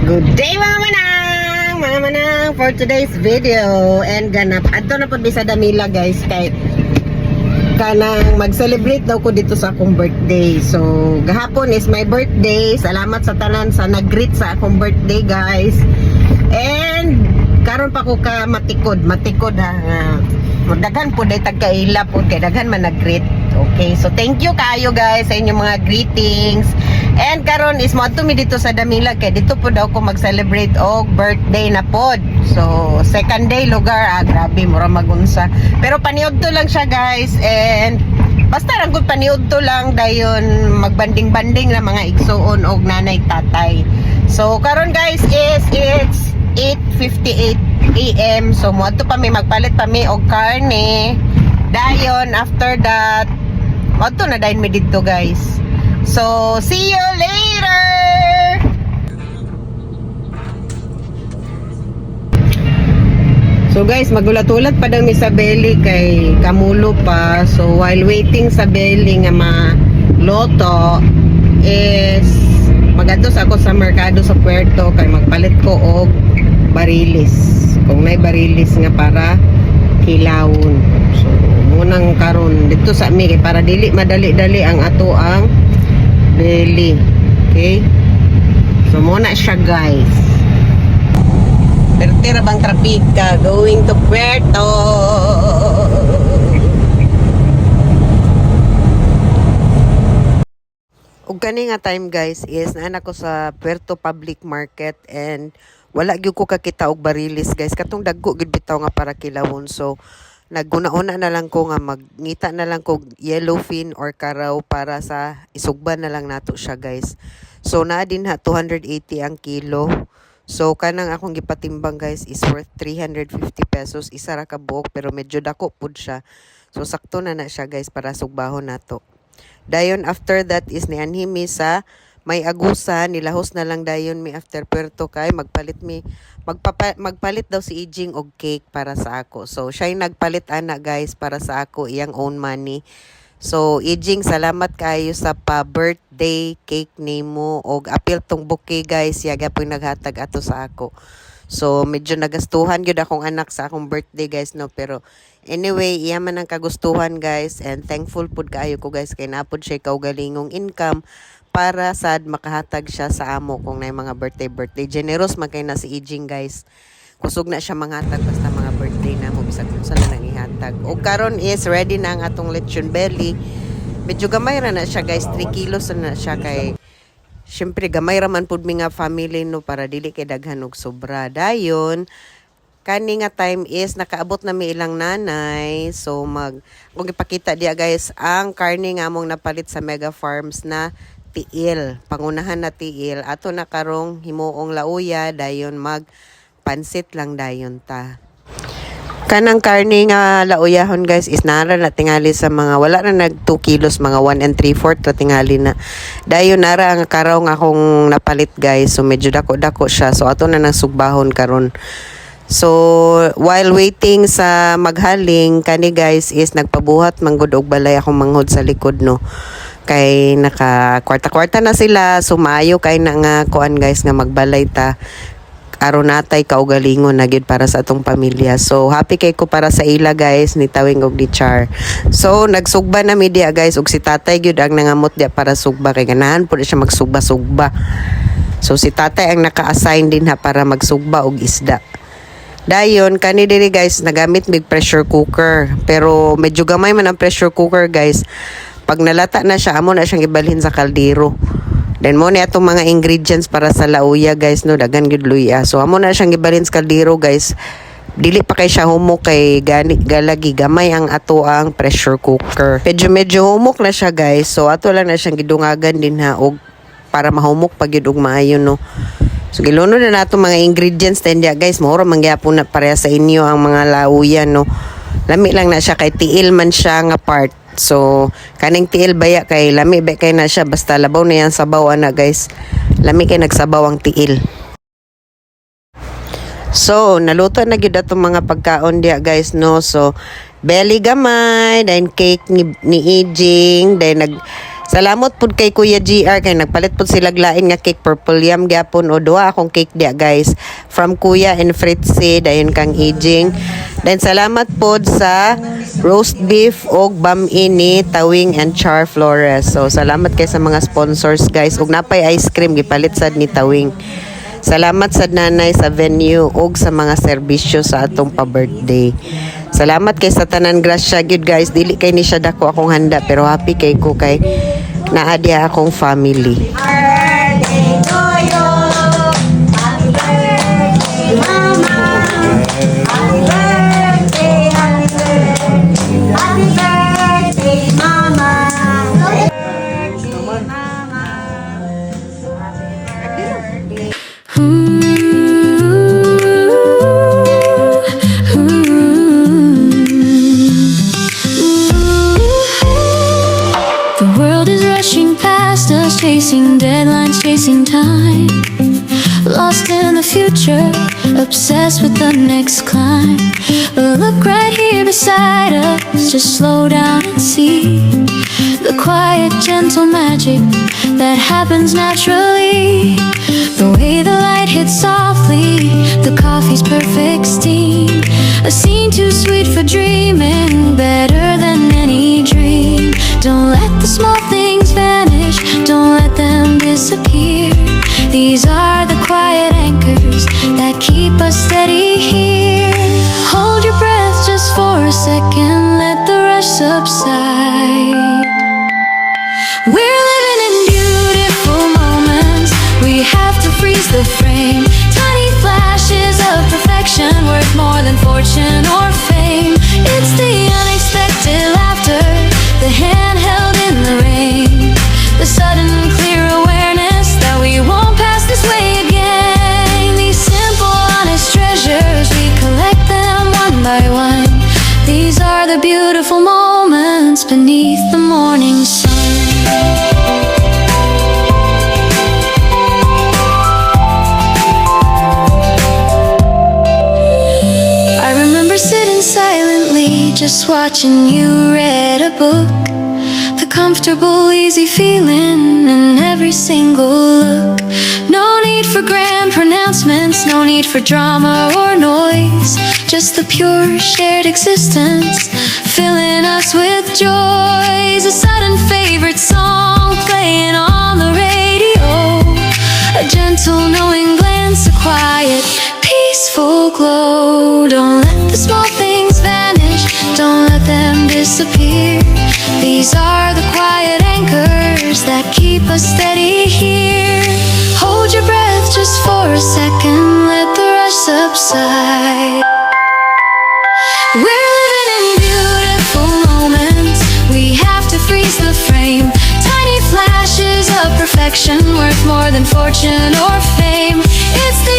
Good day mga manang for today's video. And ganap adto na pud sa Damila guys, kay kanang mag-celebrate daw ko dito sa akong birthday. So gahapon is my birthday. Salamat sa tanan sa nag-greet sa akong birthday guys. And karon pa ko ka matikod ha. Daghan po day tagkaila po kay daghan man nag-greet. Okay, so thank you kayo guys sa inyong mga greetings. And karon is mo mi dito sa Damila kay dito po daw ko mag-celebrate og birthday na pod. So second day lugar, grabe mura magunsa. Pero paniud to lang siya guys, and basta ra gud paniud to lang dayon magbanding-banding na mga igsuon og nanay tatay. So karon guys is it's 8:58 AM. So mo pa mi magpalit pa mi og karne. Dayon after that mo na dayon mi dito guys. So, see you later! So guys, magulat-ulat pa daw mi sa belly kay kamulo pa. So while waiting sa belly nga ma-loto is magados ako sa merkado sa Puerto kay magpalit ko og barilis. Kung may barilis nga para kilawon. So munang karon dito sa mi kay para dili madali-dali ang ato ang belly. Okay? So muna siya guys. Pertira bang trapika going to Puerto. Ug kani nga time guys is naa ko sa Puerto Public Market and wala gyud ko kakita og barilis guys. Katong dagko gid bitaw nga para kilawon. So naguna-una na lang ko nga magngita na lang ko yellowfin or karaw para sa isugban na lang nato siya guys. So naa din ha 280 ang kilo. So kanang akong gipatimbang guys is worth 350 pesos isa ra ka buok, pero medyo dako pud siya. So sakto na siya guys para sugbahon nato. Dayon after that is nianhimi sa may agusa, nilahos na lang dayon mi after Puerto kay magpalit daw si Ijing og cake para sa ako. So siya yung nagpalit ana guys para sa ako iyang own money. So Ijing, salamat kayo sa pa-birthday cake nimo og apil tong bouquet guys, yaga po naghatag ato sa ako. So medyo nagastuhan gyud akong anak sa akong birthday guys no, pero anyway iya man ang kagustuhan guys, and thankful pud kaayo ko guys kay napod siya kaugalingong income para sad makahatag siya sa amo kung nay mga birthday. Generous man kay na si Ijing guys. Kusog na siya manghatag basta mga birthday na mo bisag kung saan nang ihatag. O karon is ready na ang atong lechon belly. Medyo gamay ra na siya guys, 3 kilos na siya kay syempre gamay ra man pud mi nga family no para dili kay daghan og sobra. Dayon kani nga time is nakaabot na mi ilang nanay. So kung ipakita dia guys ang karne nga among napalit sa Mega Farms na tiil, pangunahan na tiil. Ato na karong himuong lauya, dayon mag pansit lang dayon ta. Kanang karne nga lauyahon guys is nara na tingali sa mga wala na nag 2 kilos, mga 1 3/4 na tingali na. Dayon nara ang karaw nga akong napalit guys. So medyo dako-dako siya. So ato na nang sugbahon karon. So while waiting sa maghaling kani guys is nagpabuhat manggod og balay akong manghod sa likod no. Kay naka kwarta-kwarta na sila, sumayo kay na nga kuan guys nga magbalay ta aron natay kaugalingon na gyud para sa atong pamilya. So happy kay ko para sa ila guys ni tawing og di char. So nagsugba na media guys og si tatay gyud ang nangamot dia para sugba kay ganahan pud siya magsugba-sugba. So si tatay ang naka-assign din ha para magsugba og isda. Dayon kani diri guys nagamit mig pressure cooker, pero medyo gamay man ang pressure cooker guys. Pag nalata na siya, amo na siyang ibalhin sa kaldero. Then mo ni atong mga ingredients para sa lauya guys no, dagan gyud luya. So amo na siyang ibalhin sa kaldero guys. Dili pa kay siya humok kay galagi gamay ang ato ang pressure cooker. Medyo humok na siya guys. So ato lang na siyang gidungagan din ha og para mahumok pag gyud og maayo no. So giluno na nato mga ingredients tendia guys. Moro man gyapon na pareha sa inyo ang mga lauya no. Lami lang na siya kay tiil man siya nga part. So kaning tiil baya kay lami ba kay na siya basta labaw na yan sabaw ana guys. Lami kay nagsabaw ang tiil. So naluto na gyud atong mga pagkaon dia guys no. So belly gamay, then cake ni Ijing, then Salamat pud kay Kuya GR kay nagpalit pud sila glain nga cake purple yam gyapon o duha akong cake dia guys from Kuya and Fritzy dayon kang aging. Then salamat pud sa roast beef og bami ni Tawing and Char Flores. So salamat kay sa mga sponsors guys ug napay ice cream gipalit sad ni Tawing. Salamat sa nanay sa venue ug sa mga serbisyo sa atong pa-birthday. Salamat kay sa tanan grasya gyud guys. Dili kay ni siya dako akong handa pero happy kay ko kay naa diha akong family. Birthday to you. Happy birthday, Mama. Happy birthday, happy birthday. Happy birthday, Mama. Happy birthday, Mama. Happy birthday. The world is rushing past us, chasing deadlines, chasing time. Lost in the future, obsessed with the next climb. But look right here beside us, just slow down and see the quiet, gentle magic that happens naturally. The way the light hits softly, the coffee's perfect steam. A scene too sweet for dreaming, better than any dream. Don't let the small things vanish, don't let them disappear. These are the quiet anchors that keep us steady here. Hold your breath just for a second, let the rush subside. We're living in beautiful moments, we have to freeze the frame. Tiny flashes of perfection worth more than fortune or fame. It's the unexpected laughter, the hand held in the rain, the sudden clear awareness that we won't pass this way again. These simple, honest treasures, we collect them one by one. These are the beautiful moments beneath the morning sun. I remember sitting silently, just watching you read a book. The comfortable, easy feeling in every single look. No need for grand pronouncements, no need for drama or noise. Just the pure shared existence, filling us with joys. A sudden favorite song playing on the radio, a gentle knowing glance, a quiet, peaceful glow. Don't let the small things vanish, don't let them disappear. These are the quiet anchors that keep us steady here. Hold your breath just for a second, let the rush subside. We're living in beautiful moments, we have to freeze the frame. Tiny flashes of perfection worth more than fortune or fame. It's the